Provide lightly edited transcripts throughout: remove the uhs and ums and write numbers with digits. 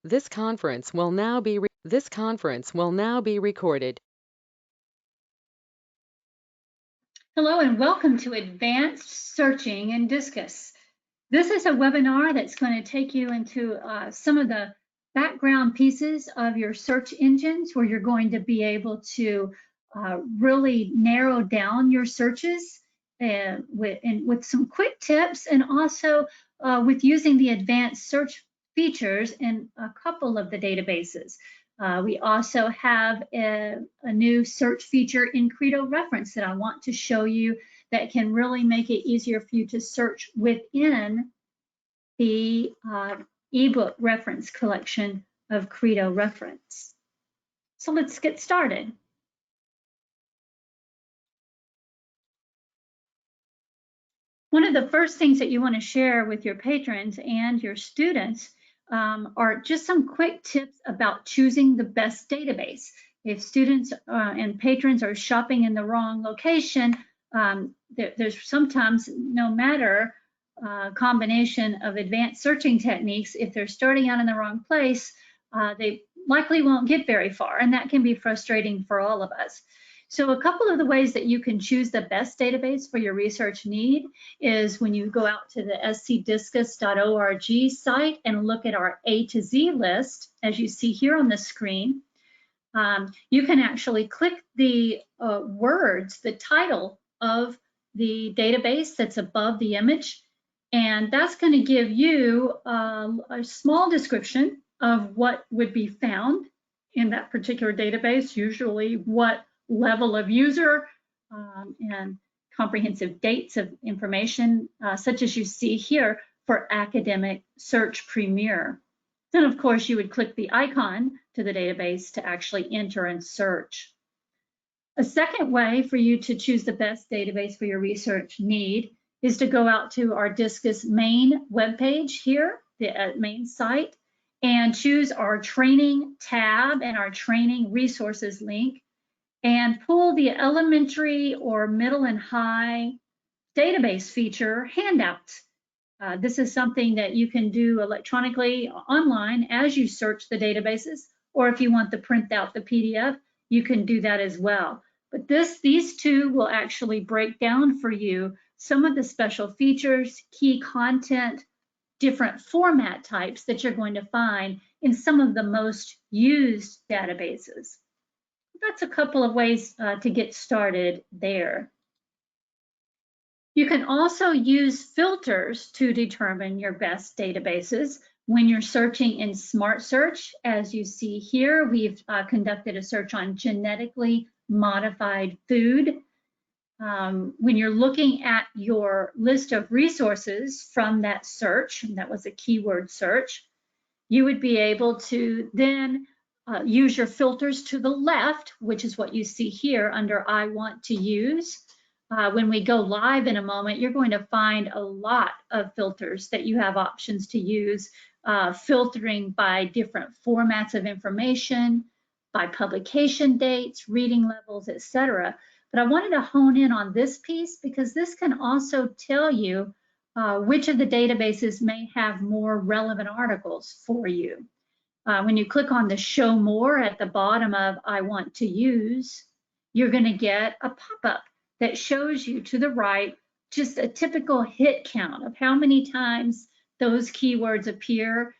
This conference will now be recorded. Hello and welcome to Advanced Searching in Discus. This is a webinar that's going to take you into some of the background pieces of your search engines where you're going to be able to really narrow down your searches with some quick tips, and also with using the advanced search features in a couple of the databases. We also have a new search feature in Credo Reference that I want to show you that can really make it easier for you to search within the ebook reference collection of Credo Reference. So let's get started. One of the first things that you want to share with your patrons and your students are just some quick tips about choosing the best database. If students and patrons are shopping in the wrong location, there's sometimes, no matter combination of advanced searching techniques, if they're starting out in the wrong place, they likely won't get very far, and that can be frustrating for all of us. So a couple of the ways that you can choose the best database for your research need is when you go out to the scdiscus.org site and look at our A to Z list, as you see here on the screen. You can actually click the words, the title of the database that's above the image, and that's going to give you a small description of what would be found in that particular database, usually what level of user and comprehensive dates of information, such as you see here for Academic Search Premier. Then, of course, you would click the icon to the database to actually enter and search. A second way for you to choose the best database for your research need is to go out to our Discus main webpage here, the main site, and choose our training tab and our training resources link, and pull the elementary or middle and high database feature handouts. This is something that you can do electronically online as you search the databases, or if you want to print out the PDF, you can do that as well. But these two will actually break down for you some of the special features, key content, different format types that you're going to find in some of the most used databases. That's a couple of ways to get started there. You can also use filters to determine your best databases when you're searching in SmartSearch. As you see here, we've conducted a search on genetically modified food. When you're looking at your list of resources from that search, and that was a keyword search, you would be able to then use your filters to the left, which is what you see here under I want to use. When we go live in a moment, you're going to find a lot of filters that you have options to use, filtering by different formats of information, by publication dates, reading levels, etc. But I wanted to hone in on this piece because this can also tell you which of the databases may have more relevant articles for you. When you click on the show more at the bottom of I want to use, you're going to get a pop-up that shows you to the right just a typical hit count of how many times those keywords appear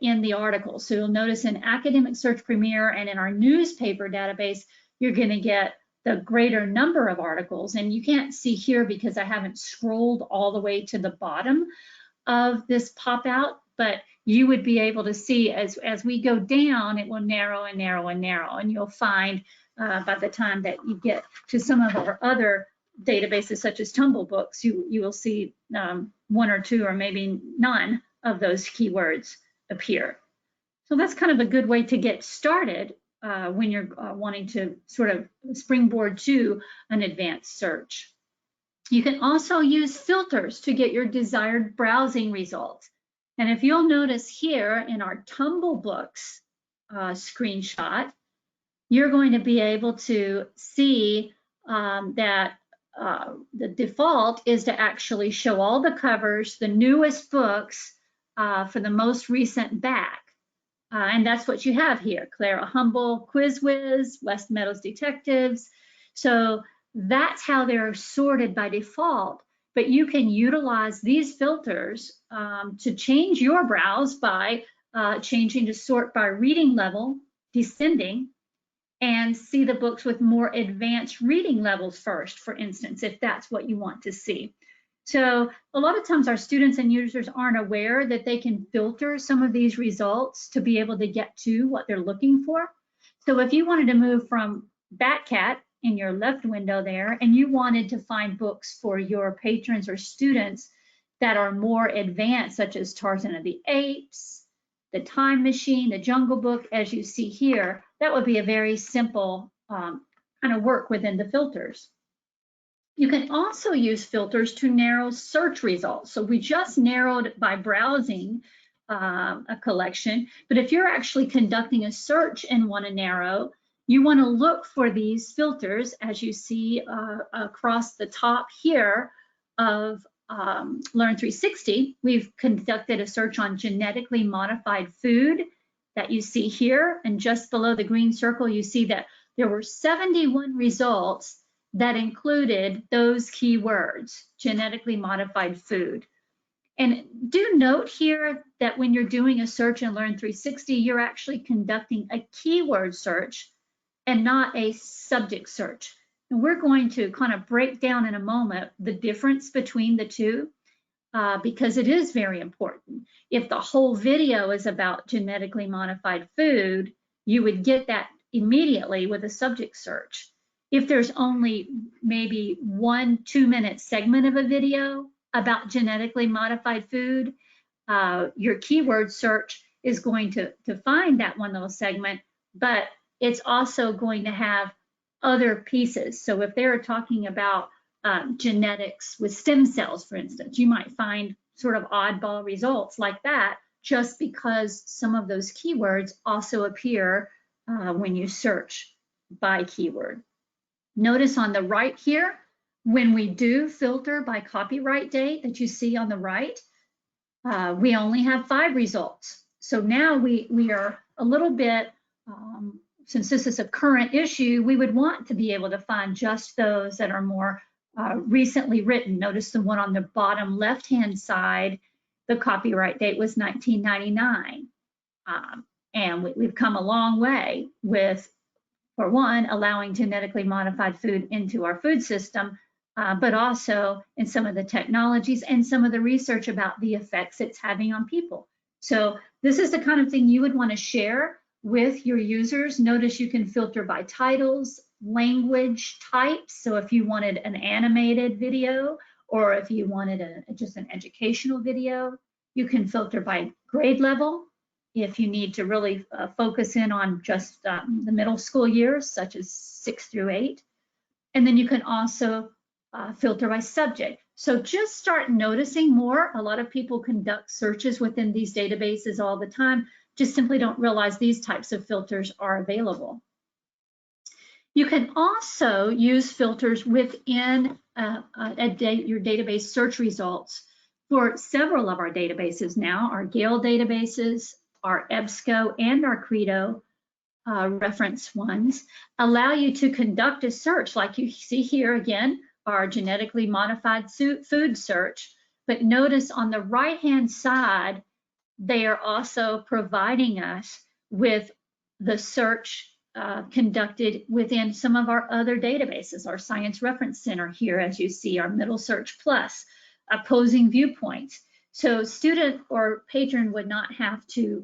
in the article. So you'll notice in Academic Search Premier and in our newspaper database, you're going to get the greater number of articles. And you can't see here because I haven't scrolled all the way to the bottom of this pop-out, but you would be able to see as we go down, it will narrow and narrow and narrow, and you'll find by the time that you get to some of our other databases such as TumbleBooks, you will see one or two or maybe none of those keywords appear. So that's kind of a good way to get started when you're wanting to sort of springboard to an advanced search. You can also use filters to get your desired browsing results. And if you'll notice here in our TumbleBooks screenshot, you're going to be able to see that the default is to actually show all the covers, the newest books for the most recent back. And that's what you have here: Clara Humble, Quiz Whiz, West Meadows Detectives. So that's how they're sorted by default. But you can utilize these filters to change your browse by changing to sort by reading level, descending, and see the books with more advanced reading levels first, for instance, if that's what you want to see. So a lot of times our students and users aren't aware that they can filter some of these results to be able to get to what they're looking for. So if you wanted to move from Batcat in your left window there, and you wanted to find books for your patrons or students that are more advanced, such as Tarzan of the Apes, the Time Machine, the Jungle Book, as you see here, that would be a very simple kind of work within the filters. You can also use filters to narrow search results. So we just narrowed by browsing a collection, but if you're actually conducting a search and want to narrow, you want to look for these filters, as you see across the top here of Learn 360. We've conducted a search on genetically modified food that you see here, and just below the green circle, you see that there were 71 results that included those keywords, genetically modified food. And do note here that when you're doing a search in Learn 360, you're actually conducting a keyword search and not a subject search. And we're going to kind of break down in a moment the difference between the two because it is very important. If the whole video is about genetically modified food, you would get that immediately with a subject search. If there's only maybe 1-2 minute segment of a video about genetically modified food, your keyword search is going to find that one little segment, but it's also going to have other pieces. So if they're talking about genetics with stem cells, for instance, you might find sort of oddball results like that just because some of those keywords also appear when you search by keyword. Notice on the right here, when we do filter by copyright date that you see on the right, we only have 5 results. So now we are a little bit, since this is a current issue, we would want to be able to find just those that are more recently written. Notice the one on the bottom left-hand side, the copyright date was 1999. And we've come a long way with, for one, allowing genetically modified food into our food system, but also in some of the technologies and some of the research about the effects it's having on people. So this is the kind of thing you would want to share with your users. Notice you can filter by titles, language types. So if you wanted an animated video, or if you wanted just an educational video, you can filter by grade level. If you need to really focus in on just the middle school years, such as 6 through 8. And then you can also filter by subject. So just start noticing more. A lot of people conduct searches within these databases all the time, just simply don't realize these types of filters are available. You can also use filters within your database search results for several of our databases now, our Gale databases, our EBSCO, and our Credo reference ones allow you to conduct a search like you see here again, our genetically modified food search. But notice on the right-hand side, they are also providing us with the search conducted within some of our other databases, our Science Reference Center here, as you see, our Middle Search Plus, opposing viewpoints. So student or patron would not have to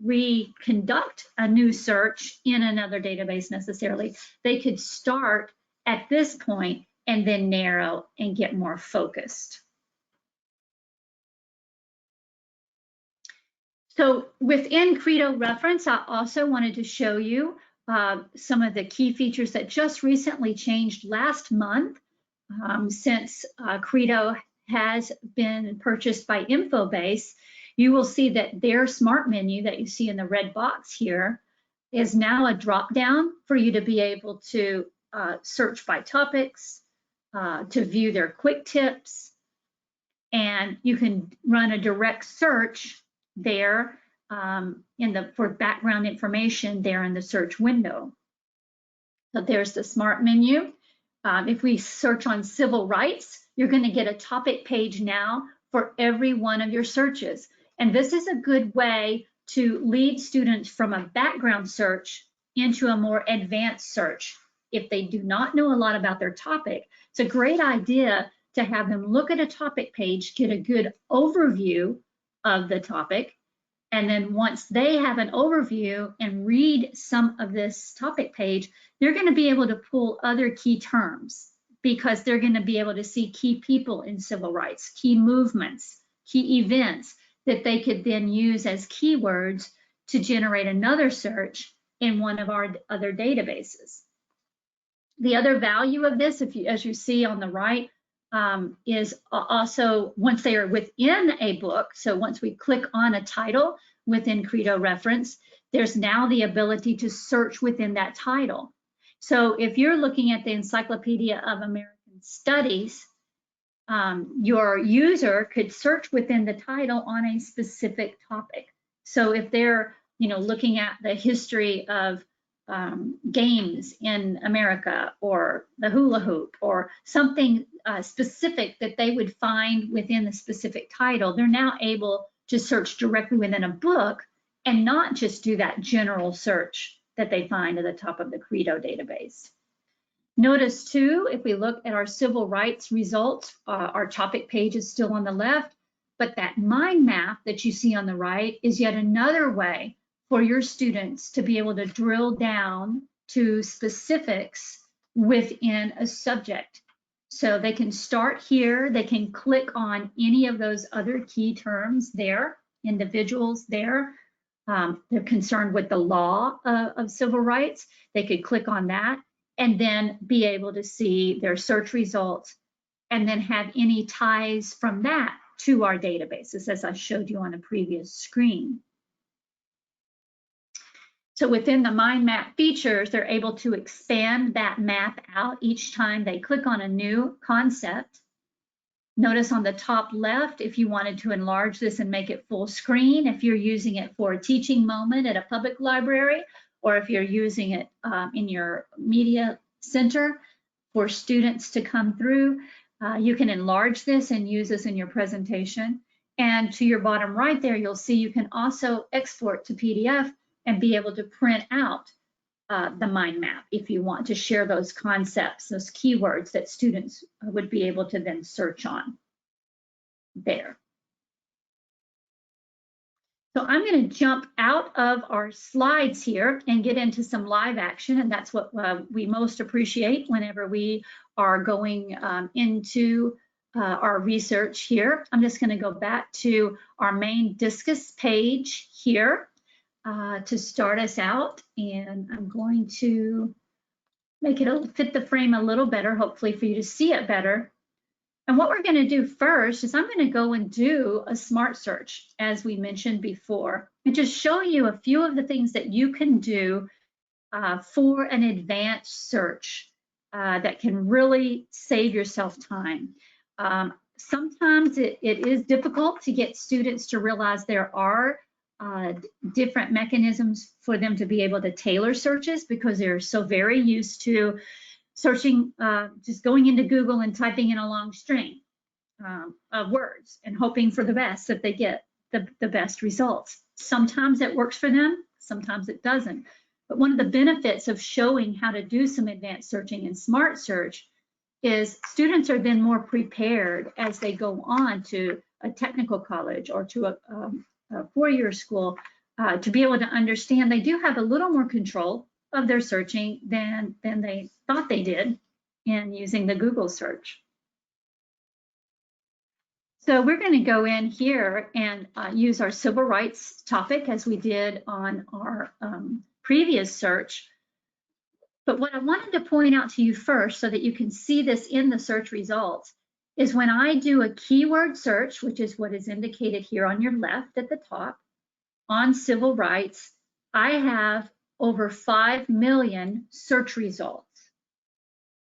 reconduct a new search in another database necessarily. They could start at this point and then narrow and get more focused. So within Credo Reference, I also wanted to show you some of the key features that just recently changed last month since Credo has been purchased by Infobase. You will see that their smart menu that you see in the red box here is now a drop down for you to be able to search by topics, to view their quick tips, and you can run a direct search there for background information there in the search window. So there's the Smart menu. If we search on civil rights, you're going to get a topic page now for every one of your searches. And this is a good way to lead students from a background search into a more advanced search. If they do not know a lot about their topic, it's a great idea to have them look at a topic page, get a good overview of the topic, and then once they have an overview and read some of this topic page, they're going to be able to pull other key terms because they're going to be able to see key people in civil rights, key movements, key events that they could then use as keywords to generate another search in one of our other databases. The other value of this, as you see on the right, is also once they are within a book, so once we click on a title within Credo Reference, there's now the ability to search within that title. So if you're looking at the Encyclopedia of American Studies, your user could search within the title on a specific topic. So if they're looking at the history of games in America or the hula hoop or something specific that they would find within the specific title, they're now able to search directly within a book and not just do that general search that they find at the top of the Credo database. Notice too, if we look at our civil rights results, our topic page is still on the left, but that mind map that you see on the right is yet another way for your students to be able to drill down to specifics within a subject. So they can start here, they can click on any of those other key terms there, individuals there. They're concerned with the law of civil rights. They could click on that and then be able to see their search results and then have any ties from that to our databases, as I showed you on a previous screen. So within the mind map features, they're able to expand that map out each time they click on a new concept. Notice on the top left, if you wanted to enlarge this and make it full screen, if you're using it for a teaching moment at a public library, or if you're using it in your media center for students to come through, you can enlarge this and use this in your presentation. And to your bottom right there, you'll see you can also export to PDF and be able to print out the mind map if you want to share those concepts, those keywords that students would be able to then search on there. So I'm going to jump out of our slides here and get into some live action, and that's what we most appreciate whenever we are going into our research here. I'm just going to go back to our main Discus page here to start us out, and I'm going to make it fit the frame a little better, hopefully for you to see it better. And what we're going to do first is I'm going to go and do a SmartSearch, as we mentioned before, and just show you a few of the things that you can do for an advanced search that can really save yourself time. Sometimes it is difficult to get students to realize there are different mechanisms for them to be able to tailor searches because they're so very used to searching, just going into Google and typing in a long string of words and hoping for the best, that they get the best results. Sometimes it works for them, sometimes it doesn't. But one of the benefits of showing how to do some advanced searching in SmartSearch is students are then more prepared as they go on to a technical college or to a four-year school to be able to understand they do have a little more control of their searching than they thought they did in using the Google search. So we're going to go in here and use our civil rights topic as we did on our previous search. But what I wanted to point out to you first, so that you can see this in the search results, is when I do a keyword search, which is what is indicated here on your left at the top, on civil rights, I have over 5 million search results.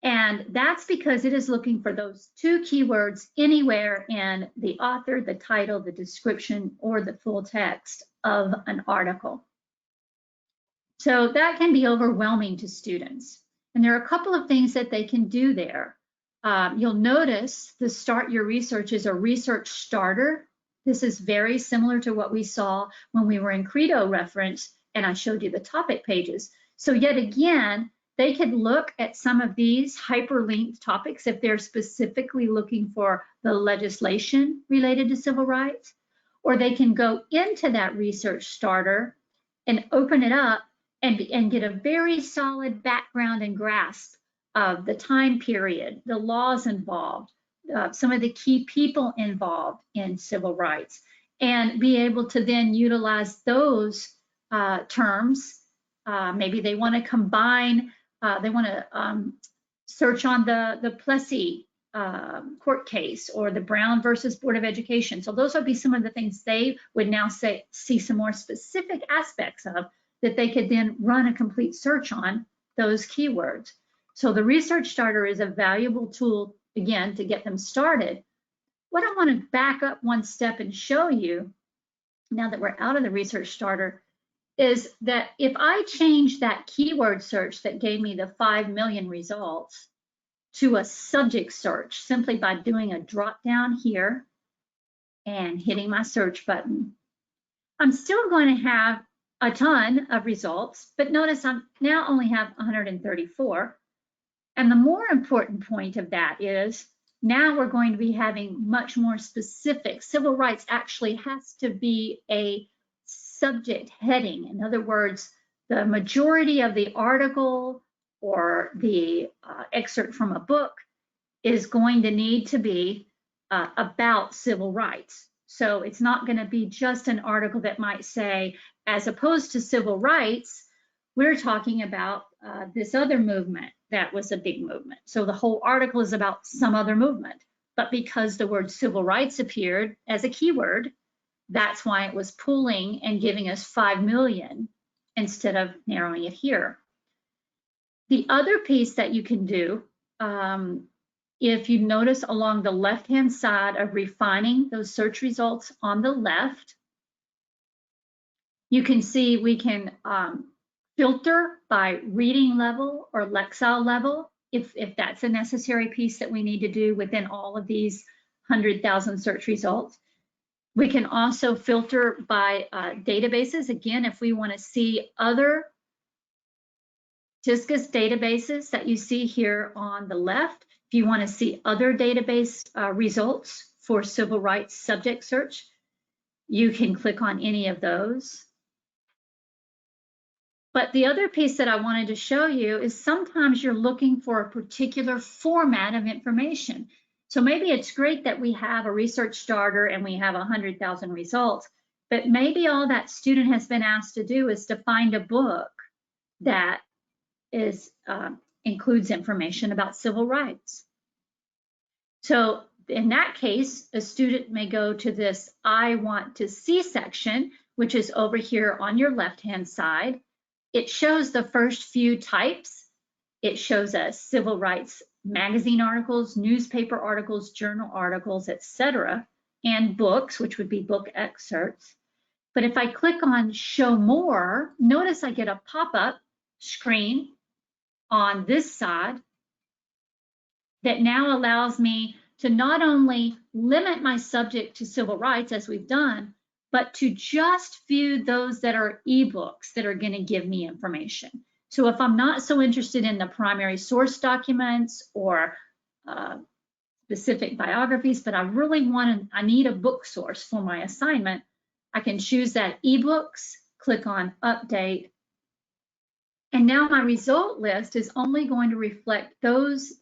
And that's because it is looking for those two keywords anywhere in the author, the title, the description, or the full text of an article. So that can be overwhelming to students. And there are a couple of things that they can do there. You'll notice the Start Your Research is a research starter. This is very similar to what we saw when we were in Credo Reference, and I showed you the topic pages. So yet again, they could look at some of these hyperlinked topics if they're specifically looking for the legislation related to civil rights, or they can go into that research starter and open it up and get a very solid background and grasp of the time period, the laws involved, some of the key people involved in civil rights, and be able to then utilize those terms. Maybe they want to combine, they want to search on the Plessy court case or the Brown versus Board of Education. So those would be some of the things they would now see some more specific aspects of that they could then run a complete search on those keywords. So the research starter is a valuable tool, again, to get them started. What I want to back up one step and show you, now that we're out of the research starter, is that if I change that keyword search that gave me the 5 million results to a subject search simply by doing a drop down here and hitting my search button, I'm still going to have a ton of results, but notice I now only have 134. And the more important point of that is now we're going to be having much more specific. Civil rights actually has to be a subject heading. In other words, the majority of the article or the excerpt from a book is going to need to be about civil rights. So it's not going to be just an article that might say, as opposed to civil rights, we're talking about this other movement that was a big movement. So the whole article is about some other movement. But because the word civil rights appeared as a keyword, that's why it was pulling and giving us 5 million instead of narrowing it here. The other piece that you can do, if you notice along the left-hand side of refining those search results on the left, you can see we can filter by reading level or lexile level, if that's a necessary piece that we need to do within all of these 100,000 search results. We can also filter by databases. Again, if we want to see other Discus databases that you see here on the left, if you want to see other database results for civil rights subject search, you can click on any of those. But the other piece that I wanted to show you is sometimes you're looking for a particular format of information. So maybe it's great that we have a research starter and we have 100,000 results, but maybe all that student has been asked to do is to find a book that includes information about civil rights. So in that case, a student may go to this I want to see section, which is over here on your left-hand side. It shows the first few types. It shows us civil rights magazine articles, newspaper articles, journal articles, etc., and books, which would be book excerpts. But if I click on Show More, notice I get a pop-up screen on this side that now allows me to not only limit my subject to civil rights, as we've done, but to just view those that are ebooks that are going to give me information. So if I'm not so interested in the primary source documents or specific biographies, but I need a book source for my assignment, I can choose that ebooks, click on Update, and now my result list is only going to reflect those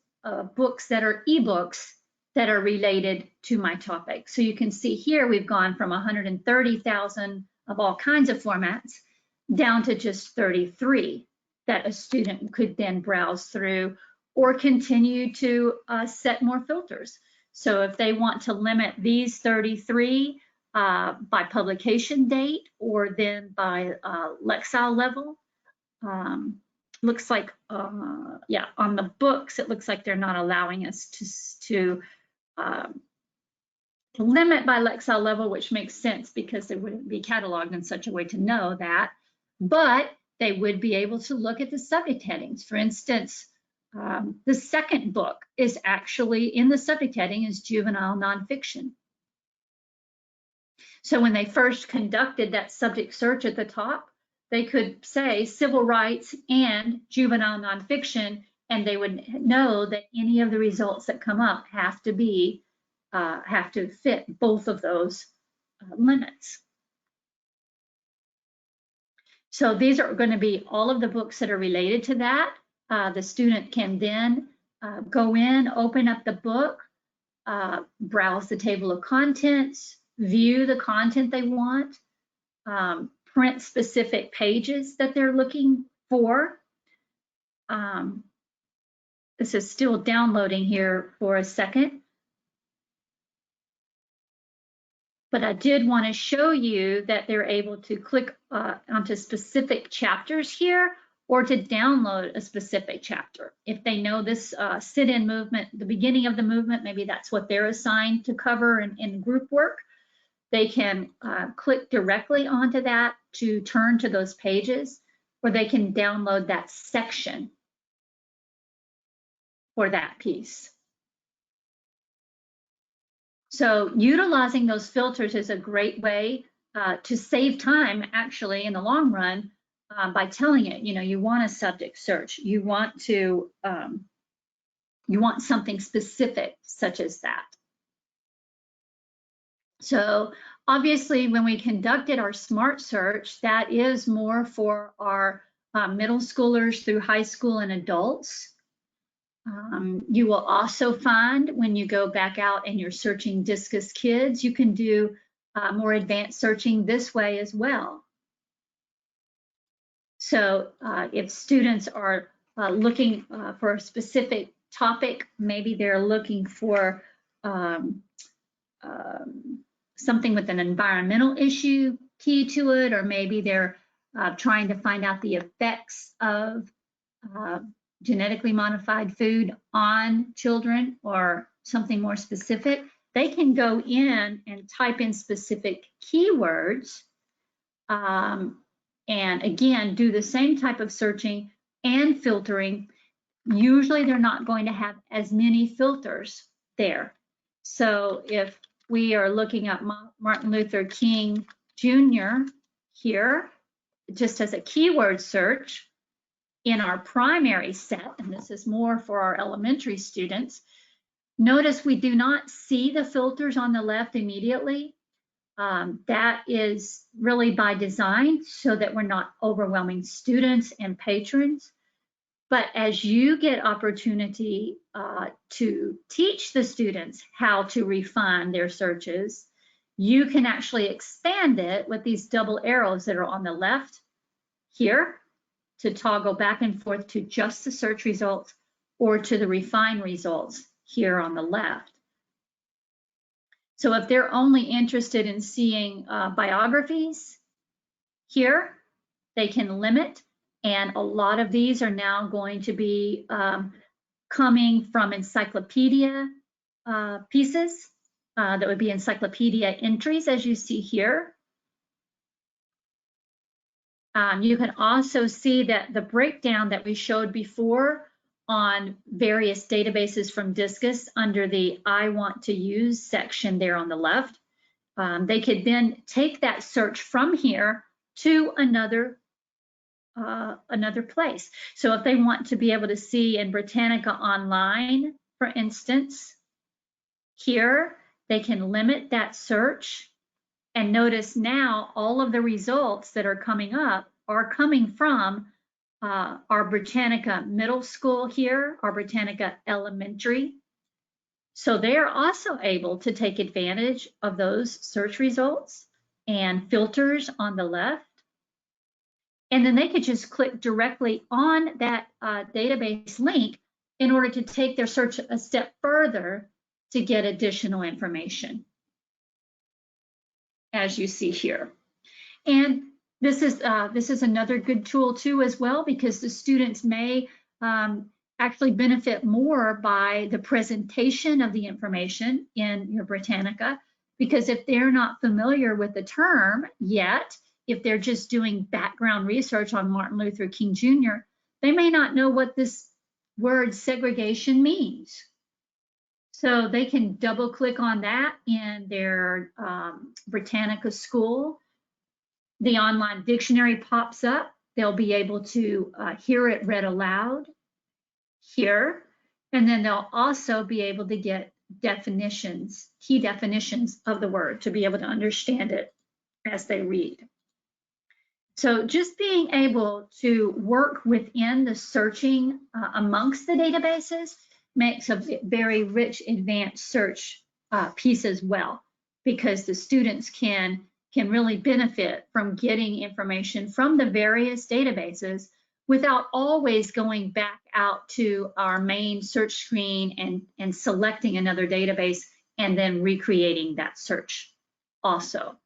books that are ebooks that are related to my topic. So you can see here we've gone from 130,000 of all kinds of formats down to just 33 that a student could then browse through or continue to set more filters. So if they want to limit these 33 by publication date or then by lexile level, looks like, yeah, on the books, it looks like they're not allowing us to limit by Lexile level, which makes sense because they wouldn't be cataloged in such a way to know that, but they would be able to look at the subject headings. For instance, the second book is actually in the subject heading is juvenile nonfiction. So when they first conducted that subject search at the top, they could say civil rights and juvenile nonfiction, and they would know that any of the results that come up have to fit both of those limits. So these are going to be all of the books that are related to that. The student can then go in, open up the book, browse the table of contents, view the content they want, print specific pages that they're looking for. This is still downloading here for a second. But I did want to show you that they're able to click onto specific chapters here or to download a specific chapter. If they know this sit-in movement, the beginning of the movement, maybe that's what they're assigned to cover in group work, they can click directly onto that to turn to those pages, or they can download that section for that piece. So utilizing those filters is a great way to save time, actually, in the long run, by telling it, you know, you want a subject search, you want something specific such as that. So obviously, when we conducted our SmartSearch, that is more for our middle schoolers through high school and adults. You will also find when you go back out and you're searching Discus Kids, you can do more advanced searching this way as well. So if students are looking for a specific topic, maybe they're looking for something with an environmental issue key to it, or maybe they're trying to find out the effects of genetically modified food on children or something more specific, they can go in and type in specific keywords and again, do the same type of searching and filtering. Usually they're not going to have as many filters there. So if we are looking at Martin Luther King Jr. here, just as a keyword search, in our primary set, and this is more for our elementary students, notice we do not see the filters on the left immediately. That is really by design so that we're not overwhelming students and patrons. But as you get opportunity to teach the students how to refine their searches, you can actually expand it with these double arrows that are on the left here, to toggle back and forth to just the search results or to the refine results here on the left. So if they're only interested in seeing biographies here, they can limit, and a lot of these are now going to be coming from encyclopedia pieces. That would be encyclopedia entries, as you see here. You can also see that the breakdown that we showed before on various databases from Discus under the I want to use section there on the left. They could then take that search from here to another place. So if they want to be able to see in Britannica Online, for instance, here, they can limit that search. And notice now all of the results that are coming up are coming from our Britannica Middle School here, our Britannica Elementary. So they are also able to take advantage of those search results and filters on the left. And then they could just click directly on that database link in order to take their search a step further to get additional information, as you see here. And This is another good tool too as well, because the students may actually benefit more by the presentation of the information in your Britannica, because if they're not familiar with the term yet, if they're just doing background research on Martin Luther King Jr., they may not know what this word segregation means. So they can double click on that in their Britannica School. The online dictionary pops up. They'll be able to hear it read aloud here, and then they'll also be able to get definitions, key definitions of the word, to be able to understand it as they read. So just being able to work within the searching amongst the databases makes a very rich advanced search piece as well, because the students can really benefit from getting information from the various databases without always going back out to our main search screen and selecting another database and then recreating that search also.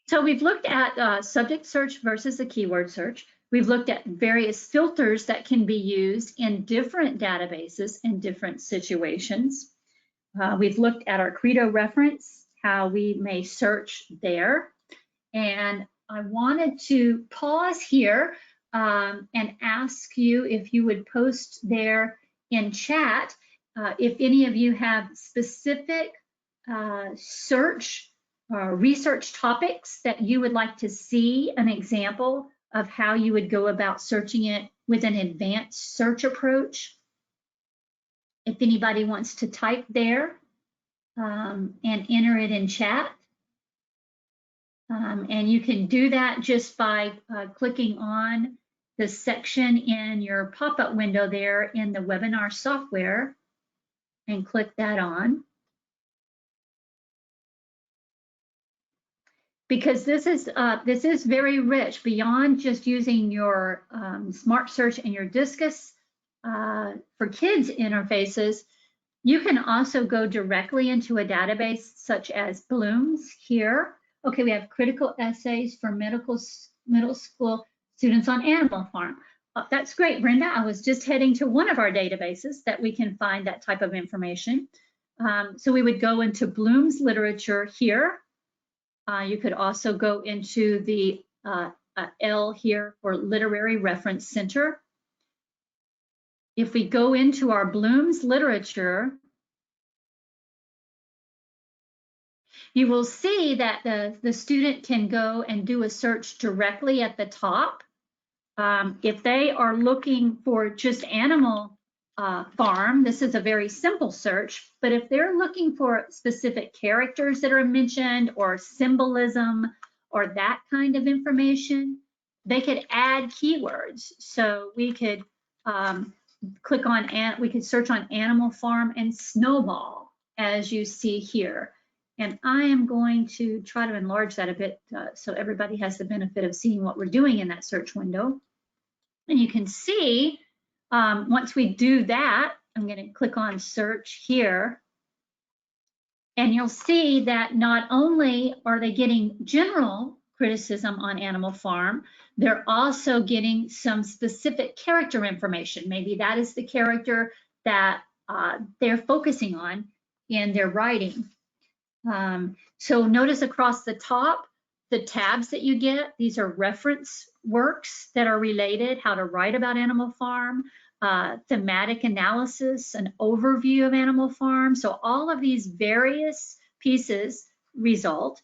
So we've looked at subject search versus a keyword search. We've looked at various filters that can be used in different databases in different situations. We've looked at our Credo reference, how we may search there. And I wanted to pause here and ask you if you would post there in chat if any of you have specific search research topics that you would like to see an example of how you would go about searching it with an advanced search approach. If anybody wants to type there and enter it in chat. And you can do that just by clicking on the section in your pop-up window there in the webinar software and click that on. Because this is very rich beyond just using your SmartSearch and your Discus for Kids interfaces. You can also go directly into a database such as Bloom's here. Okay, we have critical essays for middle school students on Animal Farm. That's great, Brenda. I was just heading to one of our databases that we can find that type of information. So we would go into Bloom's literature here. You could also go into the L here for Literary Reference Center. If we go into our Bloom's literature, you will see that the student can go and do a search directly at the top. If they are looking for just Animal Farm, this is a very simple search, but if they're looking for specific characters that are mentioned or symbolism or that kind of information, they could add keywords. So we could click on, we could search on Animal Farm and snowball, as you see here. And I am going to try to enlarge that a bit so everybody has the benefit of seeing what we're doing in that search window. And you can see, once we do that, I'm going to click on search here. And you'll see that not only are they getting general criticism on Animal Farm, they're also getting some specific character information. Maybe that is the character that they're focusing on in their writing. So notice across the top, the tabs that you get, these are reference works that are related, how to write about Animal Farm, thematic analysis, an overview of Animal Farm. So all of these various pieces result,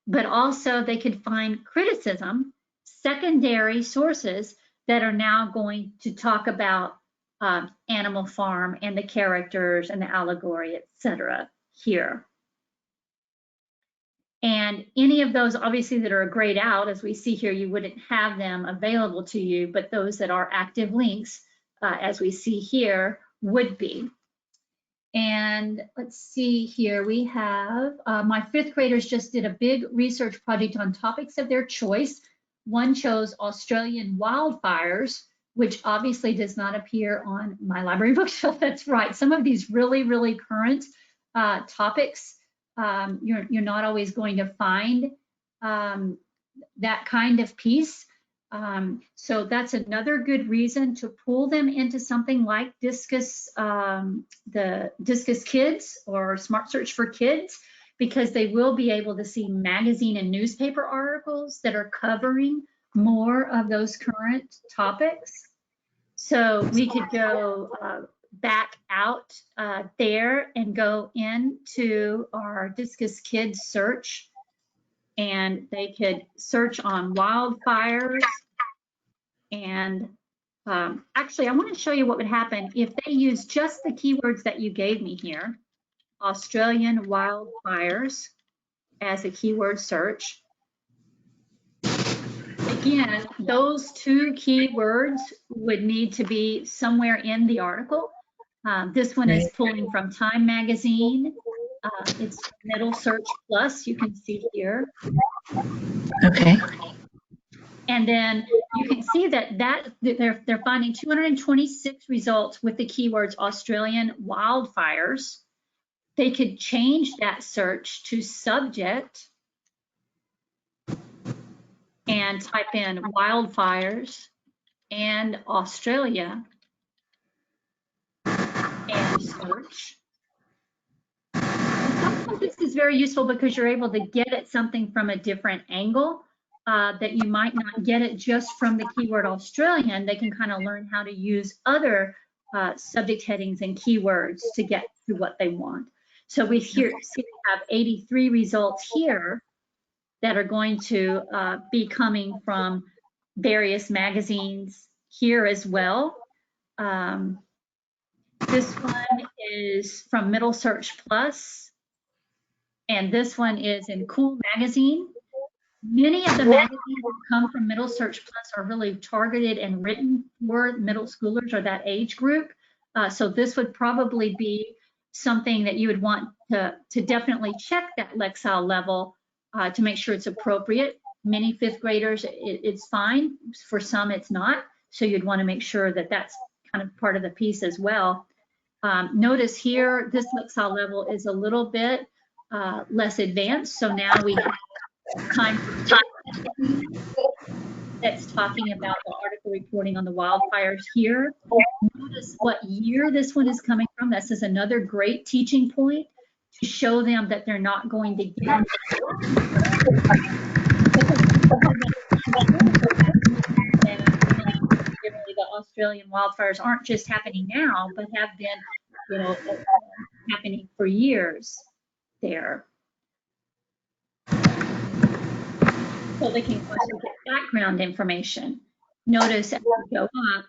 but also they could find criticism, secondary sources that are now going to talk about Animal Farm and the characters and the allegory, etc. here. And any of those, obviously, that are grayed out, as we see here, you wouldn't have them available to you, but those that are active links, as we see here, would be. And let's see here, we have, my fifth graders just did a big research project on topics of their choice. One chose Australian wildfires, which obviously does not appear on my library bookshelf. That's right. Some of these really, really current topics, you're not always going to find that kind of piece. So that's another good reason to pull them into something like Discus, the Discus Kids or SmartSearch for Kids, because they will be able to see magazine and newspaper articles that are covering more of those current topics. So we could go back out there and go into our Discus Kids search, and they could search on wildfires. And actually, I want to show you what would happen if they use just the keywords that you gave me here, Australian wildfires, as a keyword search. Again, those two keywords would need to be somewhere in the article. This one is pulling from Time Magazine. It's Middle Search Plus, you can see here. Okay. And then you can see that they're finding 226 results with the keywords Australian wildfires. They could change that search to subject and type in wildfires and Australia and search. Sometimes this is very useful because you're able to get at something from a different angle that you might not get it just from the keyword Australian. They can kind of learn how to use other subject headings and keywords to get to what they want. So we see we have 83 results here that are going to be coming from various magazines here as well. This one is from Middle Search Plus, and this one is in Cool Magazine. Many of the magazines that come from Middle Search Plus are really targeted and written for middle schoolers or that age group. So this would probably be something that you would want to definitely check that Lexile level to make sure it's appropriate. Many fifth graders, it's fine. For some, it's not. So you'd want to make sure that that's kind of part of the piece as well. Notice here, this Lexile level is a little bit less advanced. So now we have time that's talking about the article reporting on the wildfires here. Notice what year this one is coming from. This is another great teaching point to show them that they're not going to get the Australian wildfires aren't just happening now, but have been, happening for years there. So they can also get background information. Notice as we go up,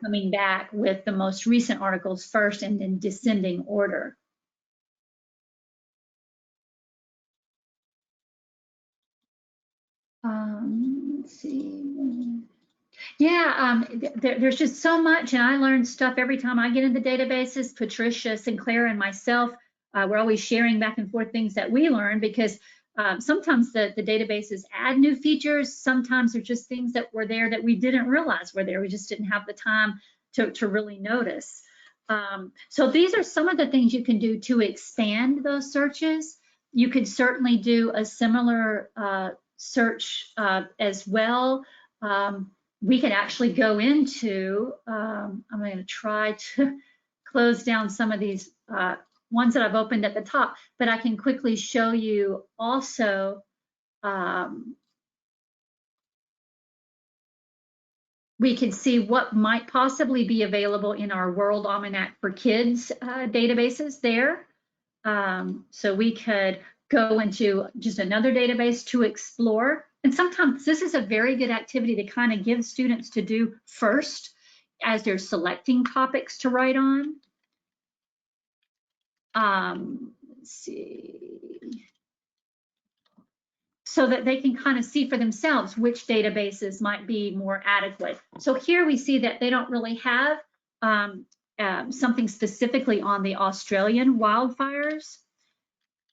coming back with the most recent articles first and in descending order. Let's see. Yeah, there's just so much, and I learn stuff every time I get into databases. Patricia, Sinclair, and myself, we're always sharing back and forth things that we learn, because sometimes the databases add new features. Sometimes they're just things that were there that we didn't realize were there. We just didn't have the time to really notice. So these are some of the things you can do to expand those searches. You could certainly do a similar search as well. We could actually go into, I'm going to try to close down some of these ones that I've opened at the top, but I can quickly show you also we can see what might possibly be available in our World Almanac for Kids databases there. So we could go into just another database to explore. And sometimes this is a very good activity to kind of give students to do first as they're selecting topics to write on. Let's see. So that they can kind of see for themselves which databases might be more adequate. So here we see that they don't really have something specifically on the Australian wildfires.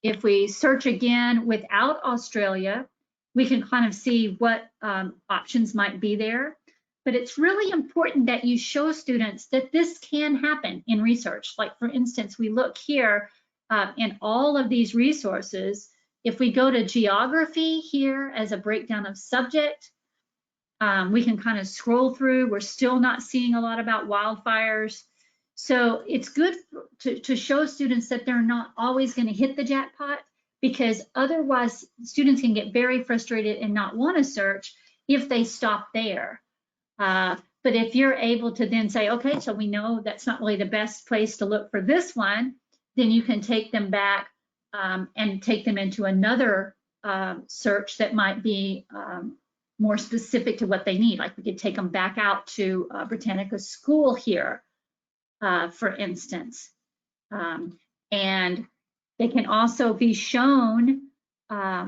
If we search again without Australia, we can kind of see what options might be there. But it's really important that you show students that this can happen in research. Like, for instance, we look here in all of these resources, If we go to geography here as a breakdown of subject, we can kind of scroll through. We're still not seeing a lot about wildfires. So it's good to show students that they're not always going to hit the jackpot, because otherwise students can get very frustrated and not want to search if they stop there. But if you're able to then say, okay, so we know that's not really the best place to look for this one, then you can take them back and take them into another search that might be more specific to what they need. Like we could take them back out to Britannica School here, for instance. And they can also be shown,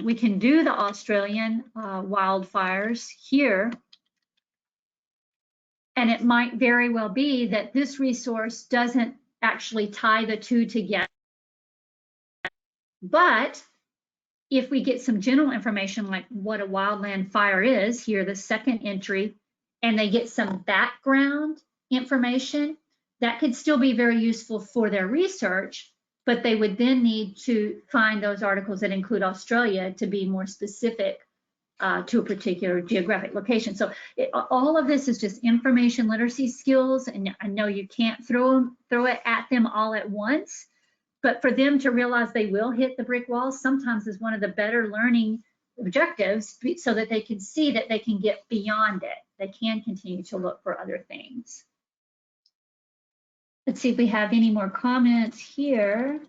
we can do the Australian wildfires here. And it might very well be that this resource doesn't actually tie the two together. But if we get some general information like what a wildland fire is, here the second entry, and they get some background information, that could still be very useful for their research, but they would then need to find those articles that include Australia to be more specific to a particular geographic location. So all of this is just information literacy skills, and I know you can't throw it at them all at once, but for them to realize they will hit the brick wall sometimes is one of the better learning objectives, so that they can see that they can get beyond it. They can continue to look for other things. Let's see if we have any more comments here.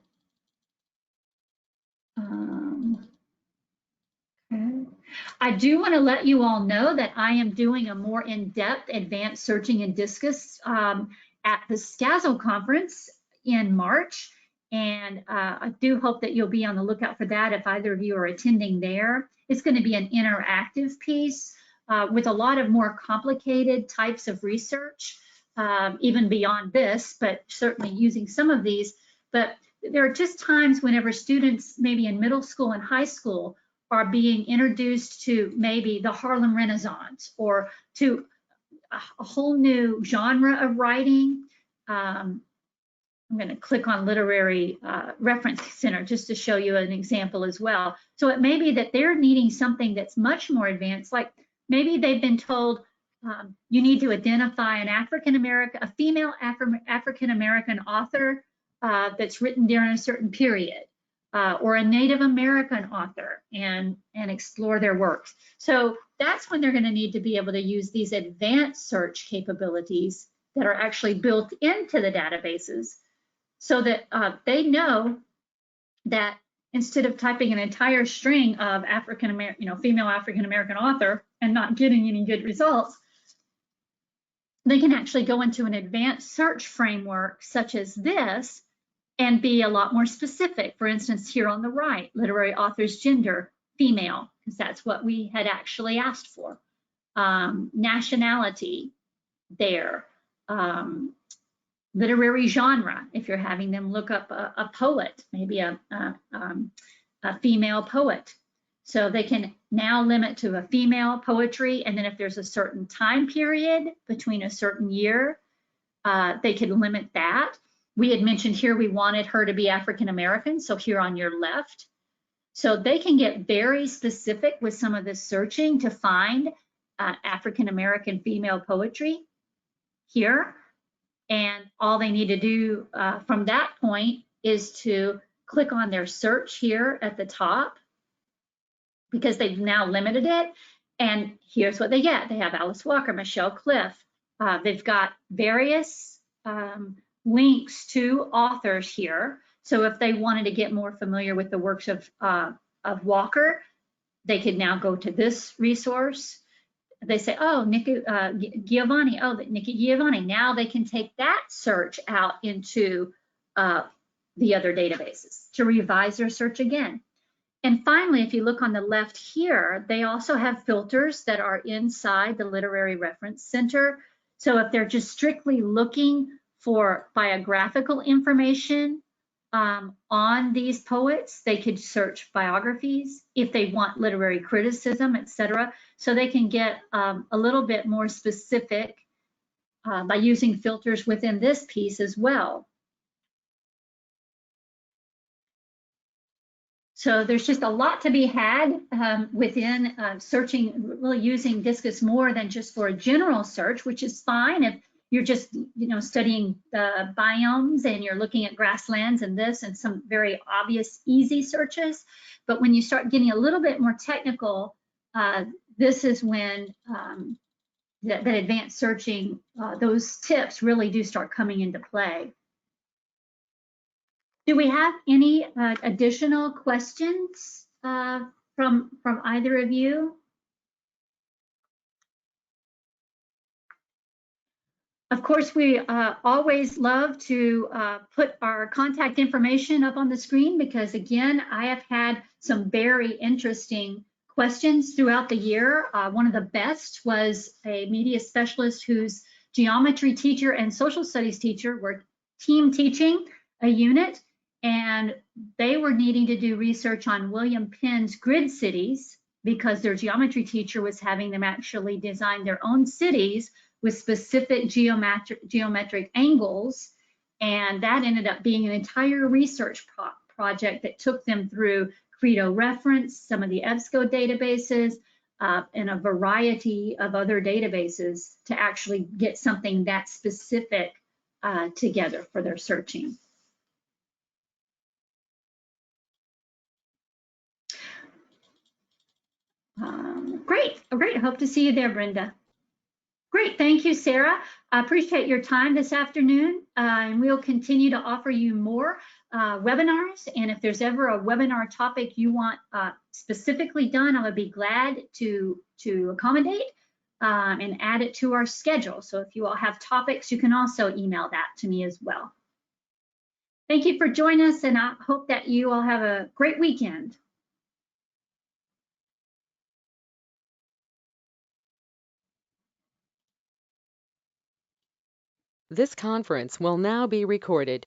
Okay. I do want to let you all know that I am doing a more in-depth advanced searching in Discus at the SCASL conference in March. And I do hope that you'll be on the lookout for that if either of you are attending there. It's going to be an interactive piece with a lot of more complicated types of research, even beyond this, but certainly using some of these. But there are just times whenever students, maybe in middle school and high school, are being introduced to maybe the Harlem Renaissance or to a whole new genre of writing. I'm going to click on Literary Reference Center just to show you an example as well. So it may be that they're needing something that's much more advanced, like maybe they've been told you need to identify an a female African-American author that's written during a certain period, or a Native American author, and explore their works. So that's when they're going to need to be able to use these advanced search capabilities that are actually built into the databases, so that they know that instead of typing an entire string of female African-American author and not getting any good results, they can actually go into an advanced search framework such as this and be a lot more specific. For instance, here on the right, literary author's gender, female, because that's what we had actually asked for. Nationality there. Literary genre, if you're having them look up a poet, maybe a female poet. So they can now limit to a female poetry, and then if there's a certain time period between a certain year, they can limit that. We had mentioned here we wanted her to be African American, so here on your left. So they can get very specific with some of this searching to find African American female poetry here. And all they need to do from that point is to click on their search here at the top, because they've now limited it. And here's what they get. They have Alice Walker, Michelle Cliff. They've got various links to authors here. So if they wanted to get more familiar with the works of Walker, they could now go to this resource. They say, oh, Nikki Giovanni, Nikki Giovanni. Now they can take that search out into the other databases to revise their search again. And finally, if you look on the left here, they also have filters that are inside the Literary Reference Center. So if they're just strictly looking for biographical information on these poets, they could search biographies. If they want literary criticism, etc., so they can get a little bit more specific by using filters within this piece as well. So there's just a lot to be had within searching, really using Discus more than just for a general search, which is fine if you're just, studying the biomes and you're looking at grasslands and this and some very obvious, easy searches. But when you start getting a little bit more technical, this is when that advanced searching, those tips really do start coming into play. Do we have any additional questions from either of you? Of course, we always love to put our contact information up on the screen because, again, I have had some very interesting questions throughout the year. One of the best was a media specialist whose geometry teacher and social studies teacher were team teaching a unit, and they were needing to do research on William Penn's grid cities because their geometry teacher was having them actually design their own cities with specific geometric angles. And that ended up being an entire research project that took them through Credo Reference, some of the EBSCO databases, and a variety of other databases to actually get something that specific together for their searching. Great. I hope to see you there, Brenda. Great, thank you, Sarah. I appreciate your time this afternoon, and we'll continue to offer you more webinars. And if there's ever a webinar topic you want specifically done, I would be glad to accommodate and add it to our schedule. So if you all have topics, you can also email that to me as well. Thank you for joining us, and I hope that you all have a great weekend. This conference will now be recorded.